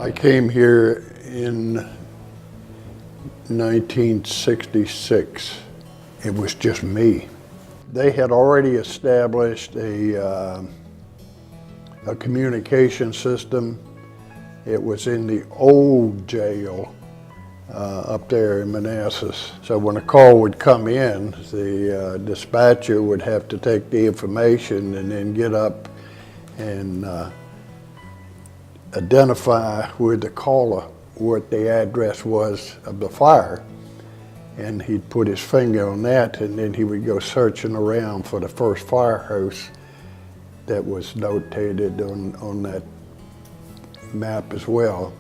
I came here in 1966. It was just me. They had already established a communication system. It was in the old jail up there in Manassas. So when a call would come in, the dispatcher would have to take the information and then get up and identify where the caller, what the address was of the fire. And he'd put his finger on that, and then he would go searching around for the first firehouse that was notated on that map as well.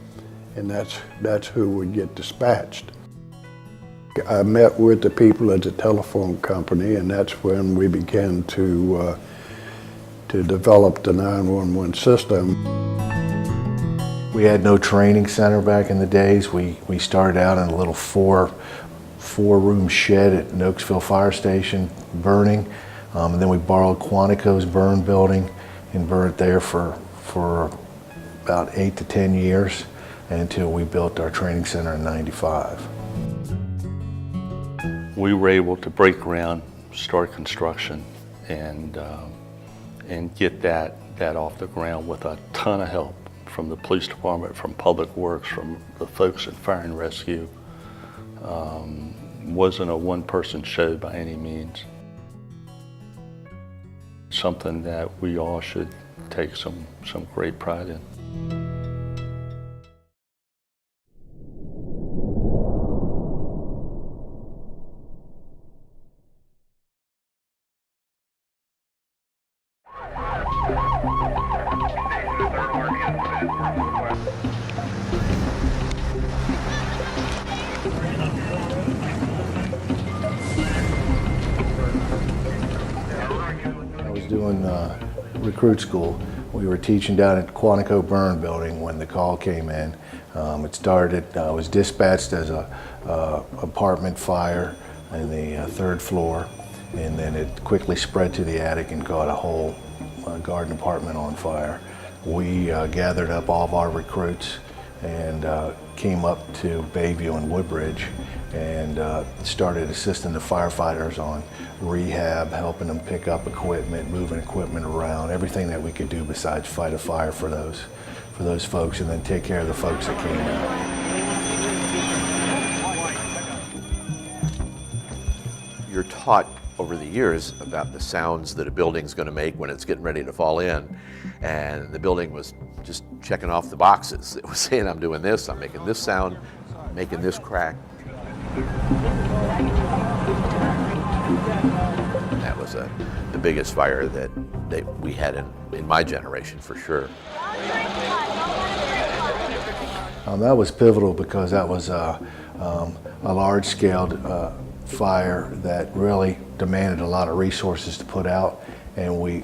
And that's who would get dispatched. I met with the people at the telephone company, and that's when we began to develop the 911 system. We had no training center back in the days. We started out in a little four-room shed at Oaksville Fire Station burning, and then we borrowed Quantico's burn building and burned there for about 8 to 10 years until we built our training center in '95. We were able to break ground, start construction, and get that off the ground with a ton of help from the police department, from Public Works, from the folks at Fire and Rescue. Wasn't a one-person show by any means. Something that we all should take some great pride in. I was doing recruit school. We were teaching down at Quantico Burn Building when the call came in. It started, I was dispatched as a apartment fire in the third floor, and then it quickly spread to the attic and caught a whole garden apartment on fire. We gathered up all of our recruits and came up to Bayview and Woodbridge and started assisting the firefighters on rehab, helping them pick up equipment, moving equipment around, everything that we could do besides fight a fire for those folks, and then take care of the folks that came out. You're taught over the years about the sounds that a building's going to make when it's getting ready to fall in, and the building was just checking off the boxes. It was saying, I'm doing this, I'm making this sound, I'm making this crack. That was the biggest fire that we had in my generation, for sure. That was pivotal because that was a large-scale fire that really demanded a lot of resources to put out, and we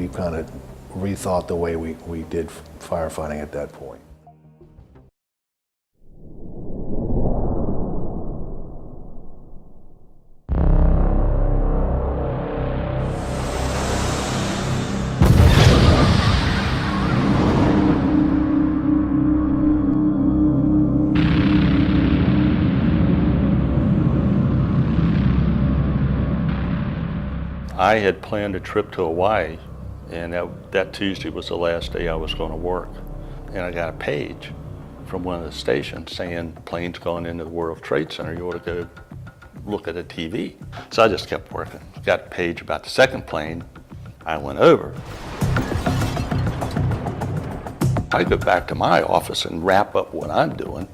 kind of rethought the way we did firefighting at that point. I had planned a trip to Hawaii, and that Tuesday was the last day I was going to work. And I got a page from one of the stations saying, plane's going into the World Trade Center, you ought to go look at a TV. So I just kept working. Got a page about the second plane. I went over. I go back to my office and wrap up what I'm doing.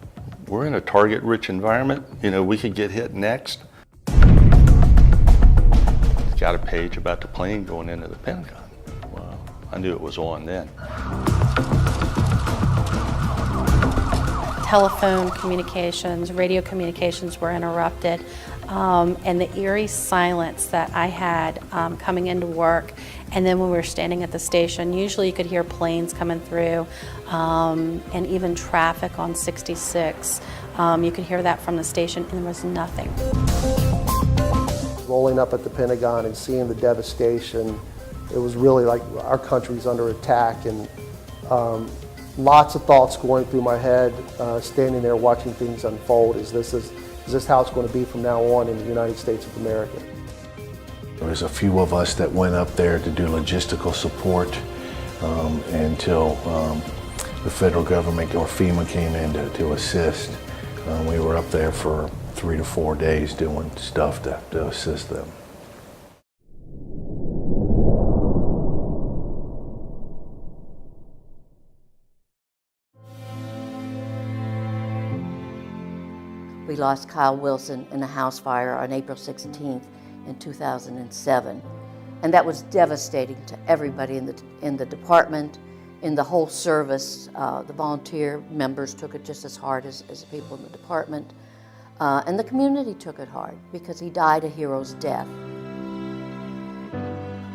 We're in a target-rich environment. You know, we could get hit next. Got a page about the plane going into the Pentagon. Well, I knew it was on then. Telephone communications, radio communications were interrupted, and the eerie silence that I had coming into work, and then when we were standing at the station, usually you could hear planes coming through, and even traffic on 66. You could hear that from the station, and there was nothing. Rolling up at the Pentagon and seeing the devastation, it was really like our country's under attack, and lots of thoughts going through my head, standing there watching things unfold. Is this how it's going to be from now on in the United States of America? There was a few of us that went up there to do logistical support until the federal government or FEMA came in to assist. We were up there for 3 to 4 days doing stuff to assist them. We lost Kyle Wilson in a house fire on April 16th in 2007. And that was devastating to everybody in the department, in the whole service. The volunteer members took it just as hard as the people in the department. And the community took it hard because he died a hero's death.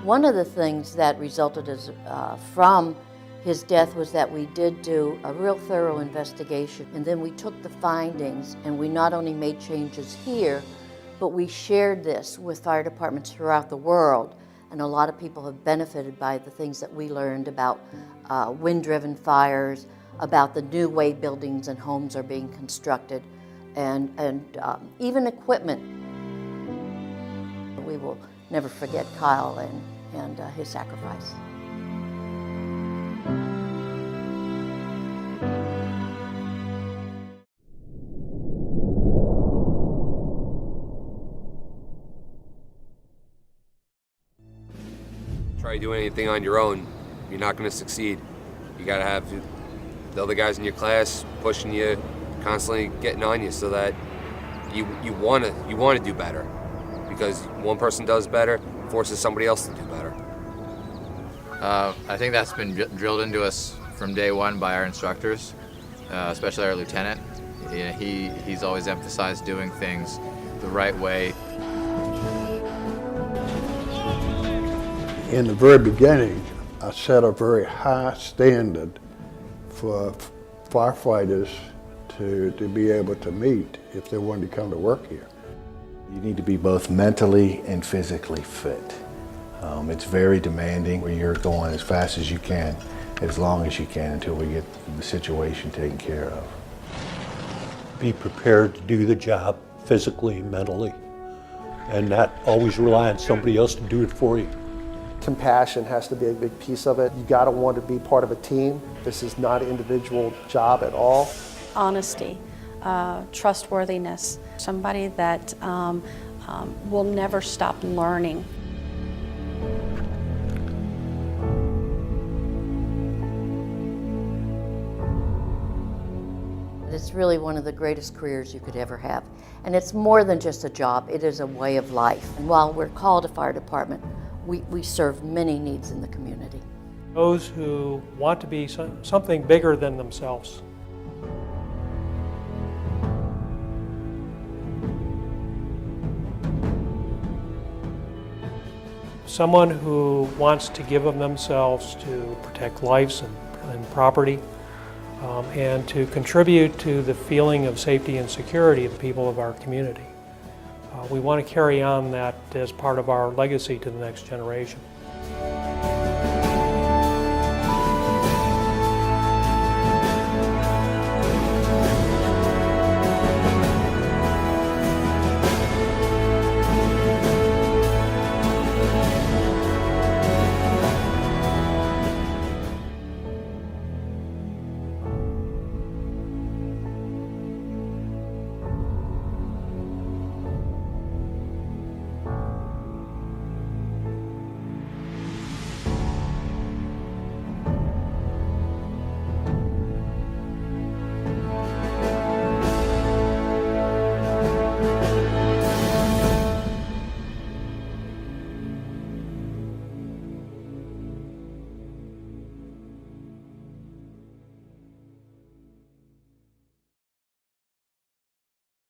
One of the things that resulted from his death was that we did do a real thorough investigation, and then we took the findings and we not only made changes here, but we shared this with fire departments throughout the world. And a lot of people have benefited by the things that we learned about wind-driven fires, about the new way buildings and homes are being constructed, and even equipment. We will never forget Kyle and his sacrifice. Try doing anything on your own, you're not going to succeed. You got to have the other guys in your class pushing you, constantly getting on you, so that you want to do better. Because one person does better, forces somebody else to do better. I think that's been drilled into us from day one by our instructors, especially our lieutenant. He's always emphasized doing things the right way. In the very beginning, I set a very high standard for firefighters to be able to meet if they wanted to come to work here. You need to be both mentally and physically fit. It's very demanding where you're going as fast as you can, as long as you can until we get the situation taken care of. Be prepared to do the job physically and mentally, and not always rely on somebody else to do it for you. Compassion has to be a big piece of it. You got to want to be part of a team. This is not an individual job at all. Honesty, trustworthiness, somebody that will never stop learning. It's really one of the greatest careers you could ever have. And it's more than just a job, it is a way of life. And while we're called a fire department, we serve many needs in the community. Those who want to be something bigger than themselves. Someone who wants to give of themselves to protect lives and property, and to contribute to the feeling of safety and security of the people of our community. We want to carry on that as part of our legacy to the next generation.